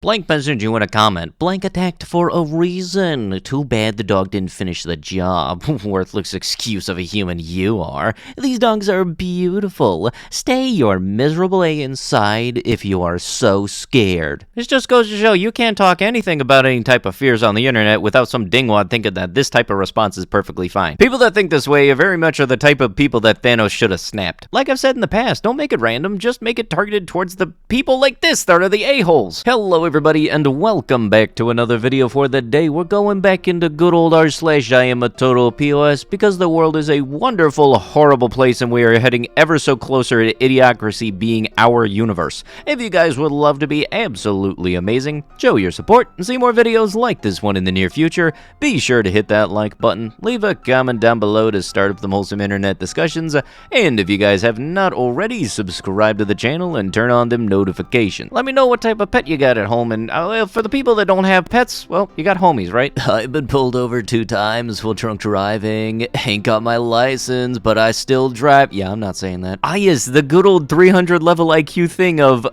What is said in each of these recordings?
Blank messaged you in a comment. Blank attacked for a reason. Too bad the dog didn't finish the job. Worthless excuse of a human you are. These dogs are beautiful. Stay your miserable A inside if you are so scared. This just goes to show you can't talk anything about any type of fears on the internet without some dingwad thinking that this type of response is perfectly fine. People that think this way very much are the type of people that Thanos should have snapped. Like I've said in the past, don't make it random, just make it targeted towards the people like this that are the a-holes. Hello everybody and welcome back to another video for the day. We're going back into good old r/iamatotalPOS because the world is a wonderful, horrible place and we are heading ever so closer to idiocracy being our universe. If you guys would love to be absolutely amazing, show your support and see more videos like this one in the near future, be sure to hit that like button, leave a comment down below to start up the wholesome internet discussions, and if you guys have not already, subscribe to the channel and turn on them notifications. Let me know what type of pet you got at home, and for the people that don't have pets, well, you got homies, right? I've been pulled over 2 times for drunk driving, ain't got my license, but I still drive. Yeah, I'm not saying that. Yes, the good old 300 level IQ thing of,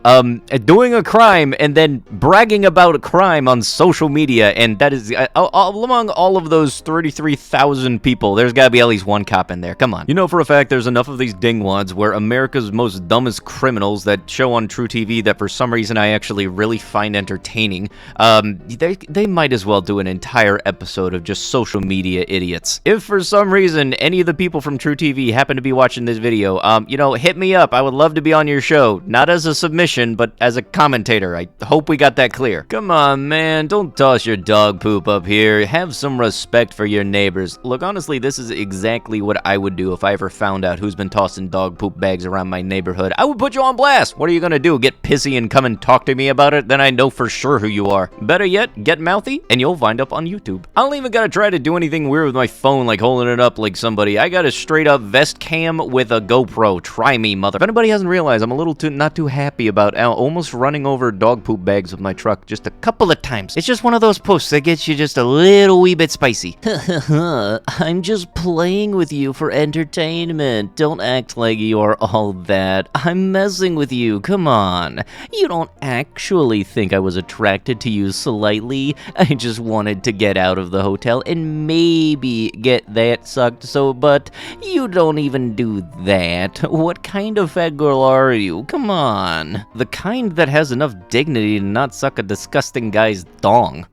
doing a crime and then bragging about a crime on social media, and that is, among all of those 33,000 people, there's gotta be at least one cop in there, come on. You know for a fact there's enough of these dingwads where America's most dumbest criminals that show on True TV that for some reason I actually really find entertaining, they might as well do an entire episode of just social media idiots. If for some reason any of the people from True TV happen to be watching this video, you know, hit me up. I would love to be on your show. Not as a submission, but as a commentator. I hope we got that clear. Come on, man. Don't toss your dog poop up here. Have some respect for your neighbors. Look, honestly, this is exactly what I would do if I ever found out who's been tossing dog poop bags around my neighborhood. I would put you on blast. What are you gonna do? Get pissy and come and talk to me about it? Then I know for sure who you are. Better yet, get mouthy and you'll wind up on YouTube. I don't even gotta try to do anything weird with my phone like holding it up like somebody. I got a straight up vest cam with a GoPro. Try me, mother. If anybody hasn't realized, I'm a little not too happy about almost running over dog poop bags with my truck just a couple of times. It's just one of those posts that gets you just a little wee bit spicy. I'm just playing with you for entertainment. Don't act like you're all that. I'm messing with you. Come on. You don't actually think I was attracted to you slightly. I just wanted to get out of the hotel and maybe get that sucked, but you don't even do that. What kind of fat girl are you? Come on. The kind that has enough dignity to not suck a disgusting guy's dong.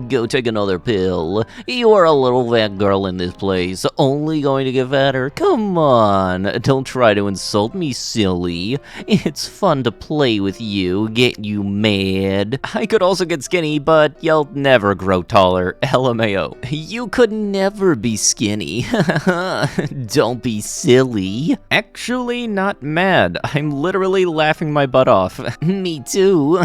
Go take another pill. You are a little fat girl in this place, only going to get fatter. Come on. Don't try to insult me, silly. It's fun to play with you, get you mad. I could also get skinny, but you'll never grow taller. LMAO. You could never be skinny. Don't be silly. Actually, not mad. I'm literally laughing my butt off. Me too.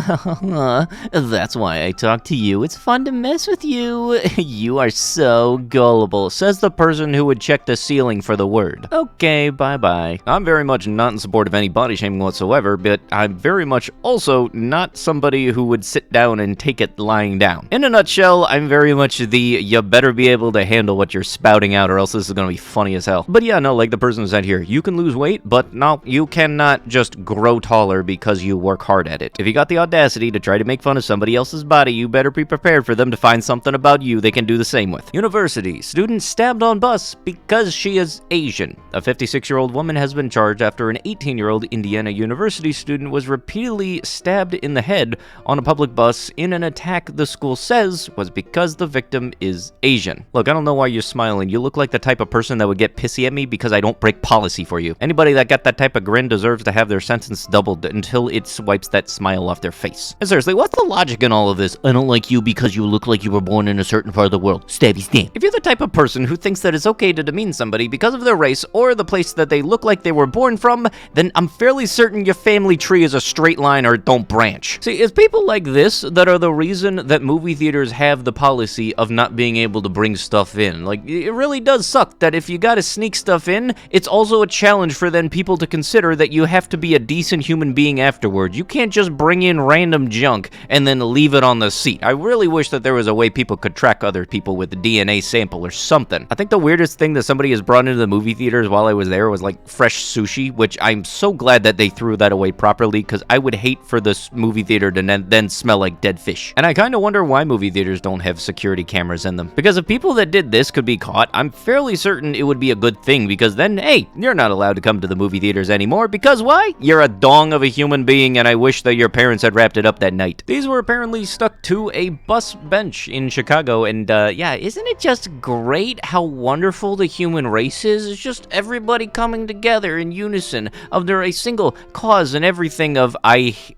That's why I talk to you. It's fun to mess with you. You are so gullible, says the person who would check the ceiling for the word. Okay, bye-bye. I'm very much not in support of any body shaming whatsoever, but I'm very much also not somebody who would sit down and take it lying down. In a nutshell, I'm very much the you better be able to handle what you're spouting out or else this is gonna be funny as hell. But yeah, no, like the person who said here, you can lose weight, but no, you cannot just grow taller because you work hard at it. If you got the audacity to try to make fun of somebody else's body, you better be prepared for them to find something about you they can do the same with. University. Student stabbed on bus because she is Asian. A 56-year-old woman has been charged after an 18-year-old Indiana University student was repeatedly stabbed in the head on a public bus in an attack the school says was because the victim is Asian. Look, I don't know why you're smiling. You look like the type of person that would get pissy at me because I don't break policy for you. Anybody that got that type of grin deserves to have their sentence doubled until it swipes that smile off their face. And seriously, what's the logic in all of this? I don't like you because you look like you were born in a certain part of the world. Stabby stab. If you're the type of person who thinks that it's okay to demean somebody because of their race or the place that they look like they were born from, then I'm fairly certain your family tree is a straight line or don't branch. See, it's people like this that are the reason that movie theaters have the policy of not being able to bring stuff in. Like, it really does suck that if you gotta sneak stuff in, it's also a challenge for then people to consider that you have to be a decent human being afterward. You can't just bring in random junk and then leave it on the seat. I really wish that there was a way people could track other people with a DNA sample or something. I think the weirdest thing that somebody has brought into the movie theaters while I was there was like fresh sushi, which I'm so glad that they threw that away properly, because I would hate for this movie movie theater to then smell like dead fish. And I kind of wonder why movie theaters don't have security cameras in them. Because if people that did this could be caught, I'm fairly certain it would be a good thing, because then, hey, you're not allowed to come to the movie theaters anymore, because why? You're a dong of a human being, and I wish that your parents had wrapped it up that night. These were apparently stuck to a bus bench in Chicago, and yeah, isn't it just great how wonderful the human race is? It's just everybody coming together in unison under a single cause and everything of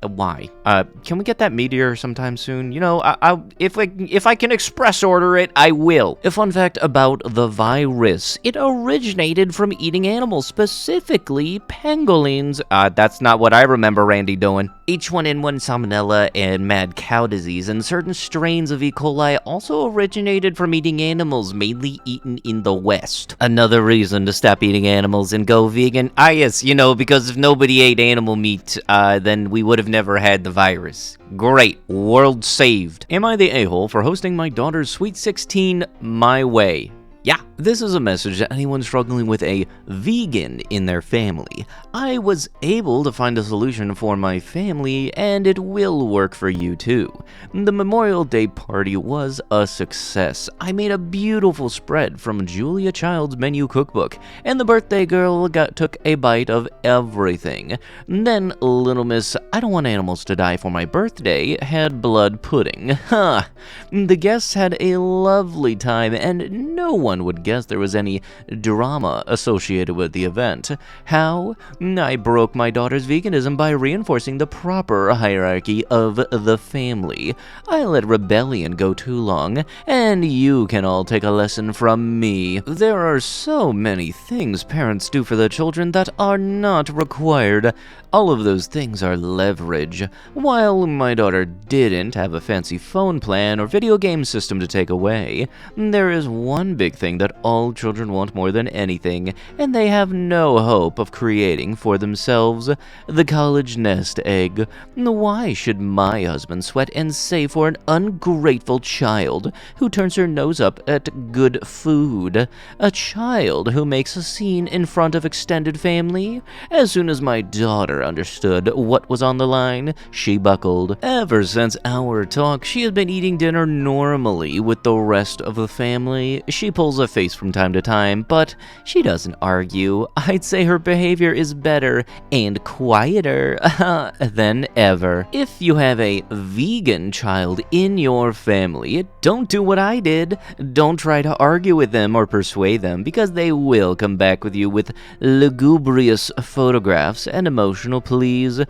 why. Can we get that meteor sometime soon? You know, if I can express order it, I will. A fun fact about the virus: it originated from eating animals, specifically pangolins. That's not what I remember Randy doing. H1N1 salmonella and mad cow disease and certain strains of E. coli also originated from eating animals, mainly eaten in the West. Another reason to stop eating animals and go vegan. Yes, you know, because if nobody ate animal meat, then we would have never had the virus. Great. World saved. Am I the a-hole for hosting my daughter's Sweet 16 my way? Yeah, this is a message to anyone struggling with a vegan in their family. I was able to find a solution for my family, and it will work for you too. The Memorial Day party was a success. I made a beautiful spread from Julia Child's menu cookbook, and the birthday girl took a bite of everything. Then Little Miss I Don't Want Animals to Die for My Birthday had blood pudding. The guests had a lovely time, and no one would guess there was any drama associated with the event. How? I broke my daughter's veganism by reinforcing the proper hierarchy of the family. I let rebellion go too long, and you can all take a lesson from me. There are so many things parents do for their children that are not required. All of those things are leverage. While my daughter didn't have a fancy phone plan or video game system to take away, there is one big thing that all children want more than anything, and they have no hope of creating for themselves: the college nest egg. Why should my husband sweat and save for an ungrateful child who turns her nose up at good food? A child who makes a scene in front of extended family? As soon as my daughter understood what was on the line, she buckled. Ever since our talk, she has been eating dinner normally with the rest of the family. She pulls a face from time to time, but she doesn't argue. I'd say her behavior is better and quieter than ever. If you have a vegan child in your family, don't do what I did. Don't try to argue with them or persuade them, because they will come back with you with lugubrious photographs and emotional pleas.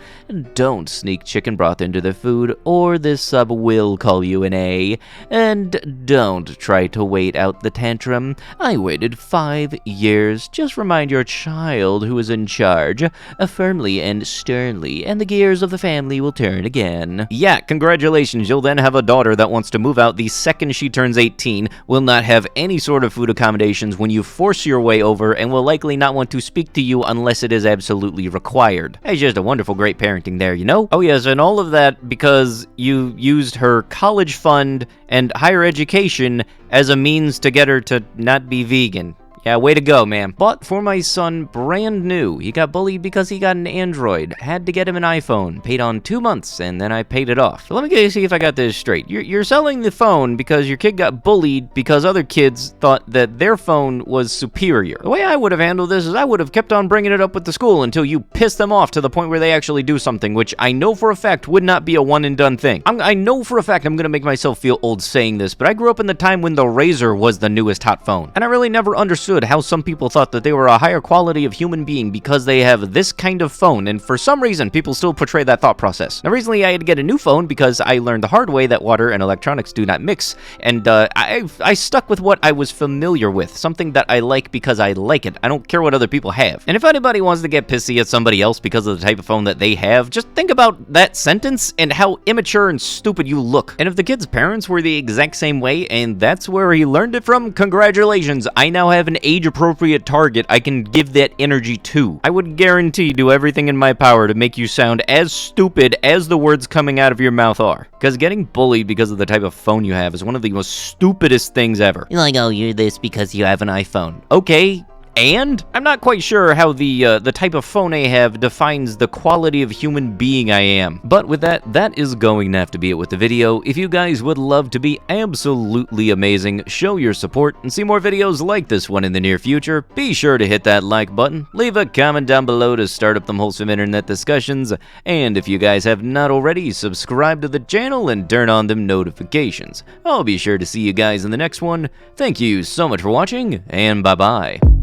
Don't sneak chicken broth into their food, or this sub will call you an A. And don't try to wait out the tantrum. I waited 5 years. Just remind your child who is in charge, firmly and sternly, and the gears of the family will turn again. Yeah, congratulations. You'll then have a daughter that wants to move out the second she turns 18, will not have any sort of food accommodations when you force your way over, and will likely not want to speak to you unless it is absolutely required. It's just a wonderful, great parenting there, you know? Oh yes, and all of that because you used her college fund and higher education as a means to get her to not be vegan. Yeah, way to go, man. But for my son, brand new. He got bullied because he got an Android. Had to get him an iPhone. Paid on 2 months, and then I paid it off. So let me see if I got this straight. You're selling the phone because your kid got bullied because other kids thought that their phone was superior. The way I would have handled this is I would have kept on bringing it up with the school until you piss them off to the point where they actually do something, which I know for a fact would not be a one-and-done thing. I know for a fact I'm gonna make myself feel old saying this, but I grew up in the time when the Razr was the newest hot phone, and I really never understood how some people thought that they were a higher quality of human being because they have this kind of phone, and for some reason people still portray that thought process. Now recently I had to get a new phone because I learned the hard way that water and electronics do not mix, and I stuck with what I was familiar with, something that I like because I like it. I don't care what other people have. And if anybody wants to get pissy at somebody else because of the type of phone that they have, just think about that sentence and how immature and stupid you look. And if the kid's parents were the exact same way and that's where he learned it from, congratulations, I now have an age-appropriate target I can give that energy to. I would guarantee do everything in my power to make you sound as stupid as the words coming out of your mouth are. Because getting bullied because of the type of phone you have is one of the most stupidest things ever. You're like, oh, you're this because you have an iPhone. Okay, And I'm not quite sure how the type of phone I have defines the quality of human being I am. But with that, that is going to have to be it with the video. If you guys would love to be absolutely amazing, show your support, and see more videos like this one in the near future, be sure to hit that like button, leave a comment down below to start up them wholesome internet discussions, and if you guys have not already, subscribe to the channel and turn on them notifications. I'll be sure to see you guys in the next one. Thank you so much for watching, and bye-bye.